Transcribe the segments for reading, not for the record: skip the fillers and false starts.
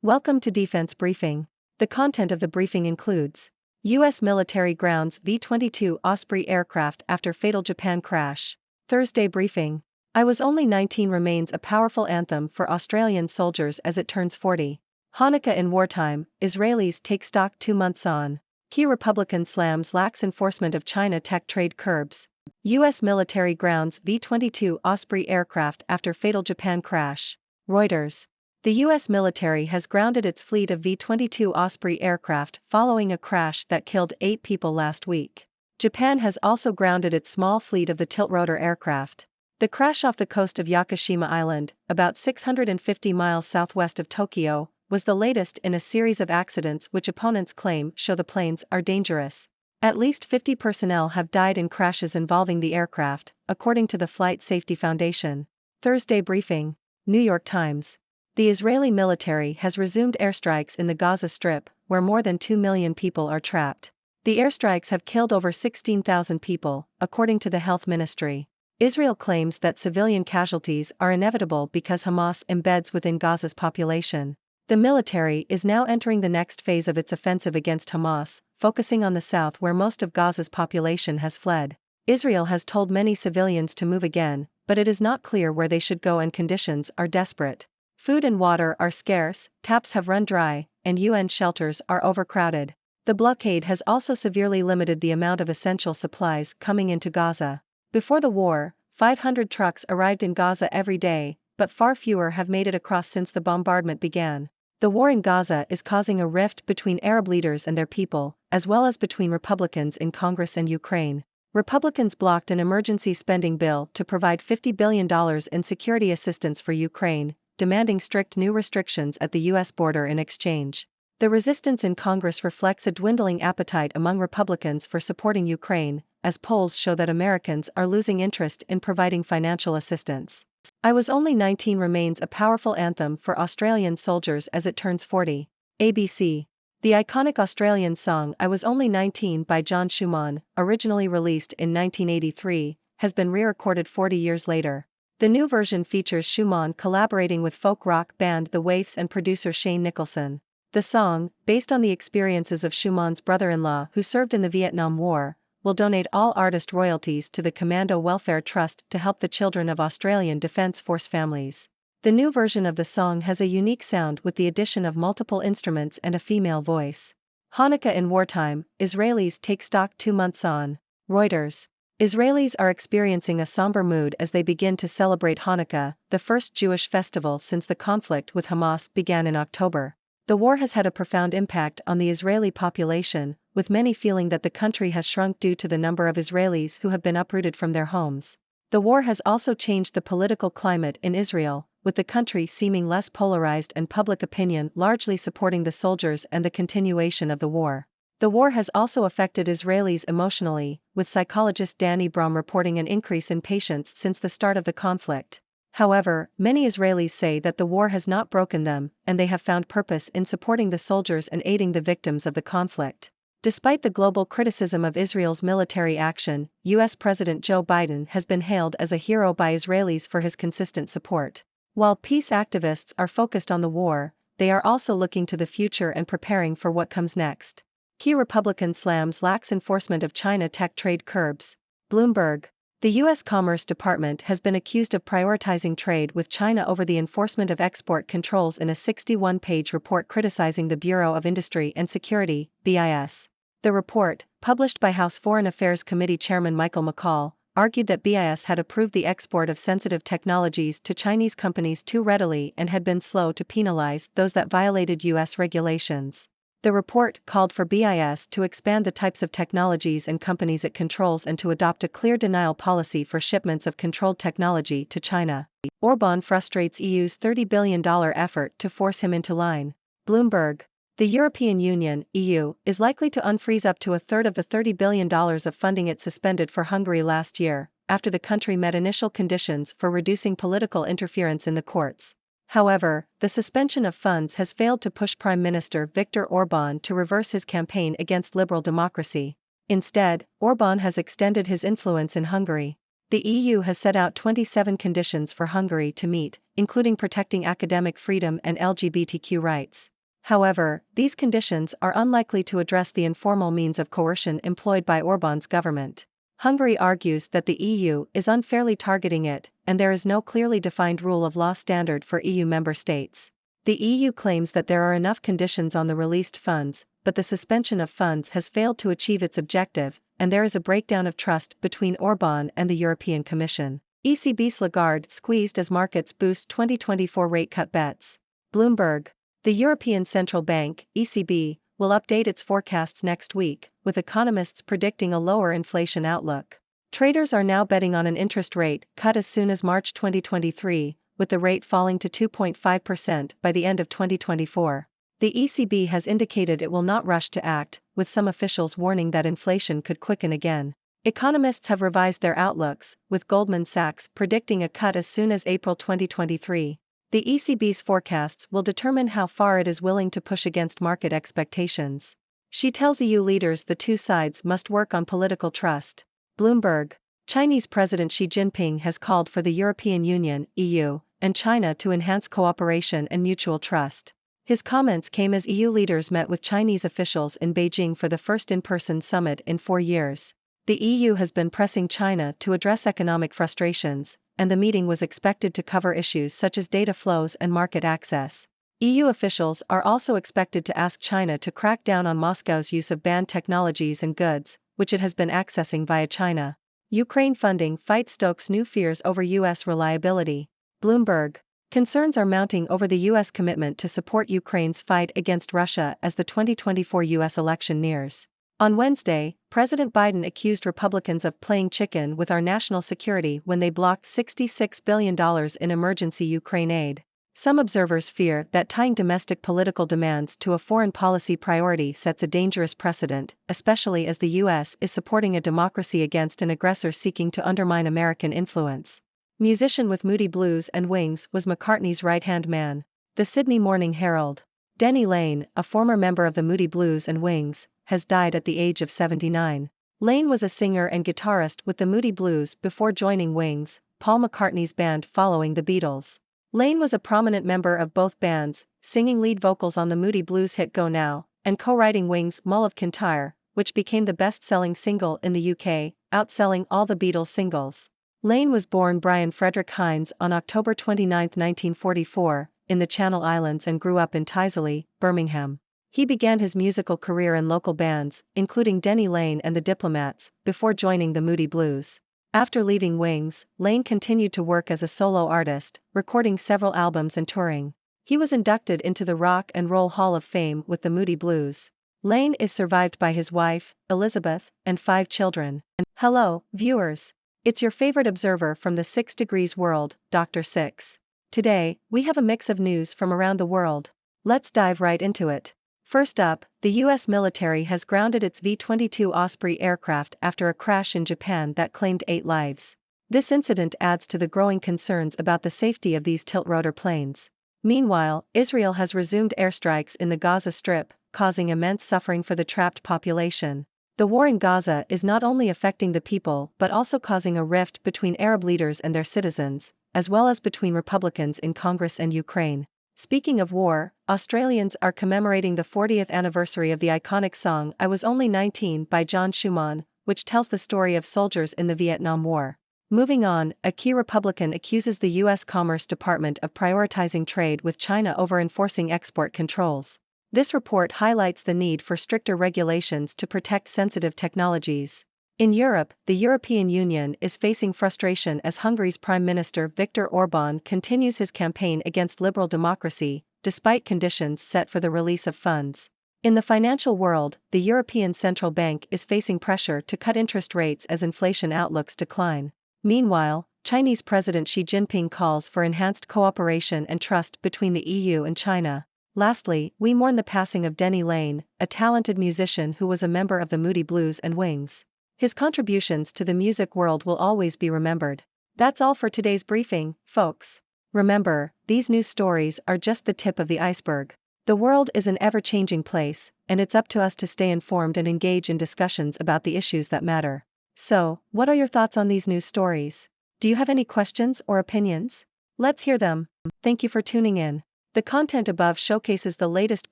Welcome to Defense Briefing. The content of the briefing includes U.S. military grounds V-22 Osprey aircraft after fatal Japan crash. Thursday briefing. I Was Only 19 remains a powerful anthem for Australian soldiers as it turns 40. Hanukkah in wartime, Israelis take stock 2 months on. Key Republican slams lax enforcement of China tech trade curbs. U.S. military grounds V-22 Osprey aircraft after fatal Japan crash. Reuters. The U.S. military has grounded its fleet of V-22 Osprey aircraft following a crash that killed 8 people last week. Japan has also grounded its small fleet of the tiltrotor aircraft. The crash off the coast of Yakushima Island, about 650 miles southwest of Tokyo, was the latest in a series of accidents which opponents claim show the planes are dangerous. At least 50 personnel have died in crashes involving the aircraft, according to the Flight Safety Foundation. Thursday briefing. New York Times. The Israeli military has resumed airstrikes in the Gaza Strip, where more than 2 million people are trapped. The airstrikes have killed over 16,000 people, according to the health ministry. Israel claims that civilian casualties are inevitable because Hamas embeds within Gaza's population. The military is now entering the next phase of its offensive against Hamas, focusing on the south where most of Gaza's population has fled. Israel has told many civilians to move again, but it is not clear where they should go and conditions are desperate. Food and water are scarce, taps have run dry, and UN shelters are overcrowded. The blockade has also severely limited the amount of essential supplies coming into Gaza. Before the war, 500 trucks arrived in Gaza every day, but far fewer have made it across since the bombardment began. The war in Gaza is causing a rift between Arab leaders and their people, as well as between Republicans in Congress and Ukraine. Republicans blocked an emergency spending bill to provide $50 billion in security assistance for Ukraine, demanding strict new restrictions at the U.S. border in exchange. The resistance in Congress reflects a dwindling appetite among Republicans for supporting Ukraine, as polls show that Americans are losing interest in providing financial assistance. I Was Only 19 remains a powerful anthem for Australian soldiers as it turns 40. ABC. The iconic Australian song I Was Only 19 by John Schumann, originally released in 1983, has been re-recorded 40 years later. The new version features Schumann collaborating with folk rock band The Waifs and producer Shane Nicholson. The song, based on the experiences of Schumann's brother-in-law who served in the Vietnam War, will donate all artist royalties to the Commando Welfare Trust to help the children of Australian Defence Force families. The new version of the song has a unique sound with the addition of multiple instruments and a female voice. Hanukkah in wartime, Israelis take stock 2 months on. Reuters. Israelis are experiencing a somber mood as they begin to celebrate Hanukkah, the first Jewish festival since the conflict with Hamas began in October. The war has had a profound impact on the Israeli population, with many feeling that the country has shrunk due to the number of Israelis who have been uprooted from their homes. The war has also changed the political climate in Israel, with the country seeming less polarized and public opinion largely supporting the soldiers and the continuation of the war. The war has also affected Israelis emotionally, with psychologist Danny Brom reporting an increase in patients since the start of the conflict. However, many Israelis say that the war has not broken them, and they have found purpose in supporting the soldiers and aiding the victims of the conflict. Despite the global criticism of Israel's military action, U.S. President Joe Biden has been hailed as a hero by Israelis for his consistent support. While peace activists are focused on the war, they are also looking to the future and preparing for what comes next. Key Republican slams lax enforcement of China tech trade curbs. Bloomberg. The U.S. Commerce Department has been accused of prioritizing trade with China over the enforcement of export controls in a 61-page report criticizing the Bureau of Industry and Security, BIS. The report, published by House Foreign Affairs Committee Chairman Michael McCaul, argued that BIS had approved the export of sensitive technologies to Chinese companies too readily and had been slow to penalize those that violated U.S. regulations. The report called for BIS to expand the types of technologies and companies it controls and to adopt a clear denial policy for shipments of controlled technology to China. Orban frustrates EU's $30 billion effort to force him into line. Bloomberg. The European Union, EU, is likely to unfreeze up to a third of the $30 billion of funding it suspended for Hungary last year, after the country met initial conditions for reducing political interference in the courts. However, the suspension of funds has failed to push Prime Minister Viktor Orban to reverse his campaign against liberal democracy. Instead, Orban has extended his influence in Hungary. The EU has set out 27 conditions for Hungary to meet, including protecting academic freedom and LGBTQ rights. However, these conditions are unlikely to address the informal means of coercion employed by Orbán's government. Hungary argues that the EU is unfairly targeting it, and there is no clearly defined rule of law standard for EU member states. The EU claims that there are enough conditions on the released funds, but the suspension of funds has failed to achieve its objective, and there is a breakdown of trust between Orbán and the European Commission. ECB's Lagarde squeezed as markets boost 2024 rate cut bets. Bloomberg. The European Central Bank, ECB, will update its forecasts next week, with economists predicting a lower inflation outlook. Traders are now betting on an interest rate cut as soon as March 2023, with the rate falling to 2.5% by the end of 2024. The ECB has indicated it will not rush to act, with some officials warning that inflation could quicken again. Economists have revised their outlooks, with Goldman Sachs predicting a cut as soon as April 2023. The ECB's forecasts will determine how far it is willing to push against market expectations. She tells EU leaders the two sides must work on political trust. Bloomberg. Chinese President Xi Jinping has called for the European Union, EU, and China to enhance cooperation and mutual trust. His comments came as EU leaders met with Chinese officials in Beijing for the first in-person summit in 4 years. The EU has been pressing China to address economic frustrations, and the meeting was expected to cover issues such as data flows and market access. EU officials are also expected to ask China to crack down on Moscow's use of banned technologies and goods, which it has been accessing via China. Ukraine funding fight stokes new fears over U.S. reliability. Bloomberg. Concerns are mounting over the U.S. commitment to support Ukraine's fight against Russia as the 2024 U.S. election nears. On Wednesday, President Biden accused Republicans of playing chicken with our national security when they blocked $66 billion in emergency Ukraine aid. Some observers fear that tying domestic political demands to a foreign policy priority sets a dangerous precedent, especially as the U.S. is supporting a democracy against an aggressor seeking to undermine American influence. Musician with Moody Blues and Wings was McCartney's right-hand man. The Sydney Morning Herald. Denny Laine, a former member of the Moody Blues and Wings, has died at the age of 79. Laine was a singer and guitarist with the Moody Blues before joining Wings, Paul McCartney's band following the Beatles. Laine was a prominent member of both bands, singing lead vocals on the Moody Blues hit Go Now, and co-writing Wings' Mull of Kintyre, which became the best-selling single in the UK, outselling all the Beatles singles. Laine was born Brian Frederick Hines on October 29, 1944, in the Channel Islands and grew up in Tyseley, Birmingham. He began his musical career in local bands, including Denny Laine and the Diplomats, before joining the Moody Blues. After leaving Wings, Laine continued to work as a solo artist, recording several albums and touring. He was inducted into the Rock and Roll Hall of Fame with the Moody Blues. Laine is survived by his wife, Elizabeth, and 5 children. Hello, viewers. It's your favorite observer from the 6 Degrees world, Dr. Six. Today, we have a mix of news from around the world. Let's dive right into it. First up, the U.S. military has grounded its V-22 Osprey aircraft after a crash in Japan that claimed 8 lives. This incident adds to the growing concerns about the safety of these tilt-rotor planes. Meanwhile, Israel has resumed airstrikes in the Gaza Strip, causing immense suffering for the trapped population. The war in Gaza is not only affecting the people but also causing a rift between Arab leaders and their citizens, as well as between Republicans in Congress and Ukraine. Speaking of war, Australians are commemorating the 40th anniversary of the iconic song I Was Only 19 by John Schumann, which tells the story of soldiers in the Vietnam War. Moving on, a key Republican accuses the U.S. Commerce Department of prioritizing trade with China over enforcing export controls. This report highlights the need for stricter regulations to protect sensitive technologies. In Europe, the European Union is facing frustration as Hungary's Prime Minister Viktor Orbán continues his campaign against liberal democracy, despite conditions set for the release of funds. In the financial world, the European Central Bank is facing pressure to cut interest rates as inflation outlooks decline. Meanwhile, Chinese President Xi Jinping calls for enhanced cooperation and trust between the EU and China. Lastly, we mourn the passing of Denny Laine, a talented musician who was a member of the Moody Blues and Wings. His contributions to the music world will always be remembered. That's all for today's briefing, folks. Remember, these news stories are just the tip of the iceberg. The world is an ever-changing place, and it's up to us to stay informed and engage in discussions about the issues that matter. So, what are your thoughts on these news stories? Do you have any questions or opinions? Let's hear them. Thank you for tuning in. The content above showcases the latest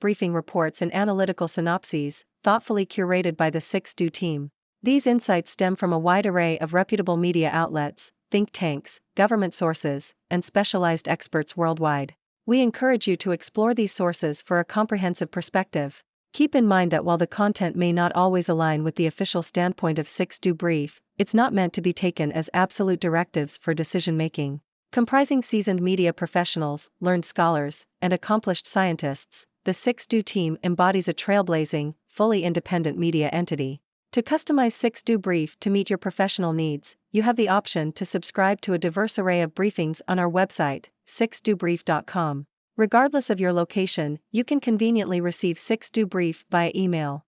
briefing reports and analytical synopses, thoughtfully curated by the 6Do team. These insights stem from a wide array of reputable media outlets, think tanks, government sources, and specialized experts worldwide. We encourage you to explore these sources for a comprehensive perspective. Keep in mind that while the content may not always align with the official standpoint of 6Do Brief, it's not meant to be taken as absolute directives for decision-making. Comprising seasoned media professionals, learned scholars, and accomplished scientists, the 6Do team embodies a trailblazing, fully independent media entity. To customize 6Do Brief to meet your professional needs, you have the option to subscribe to a diverse array of briefings on our website, 6dobrief.com. Regardless of your location, you can conveniently receive 6Do Brief via email.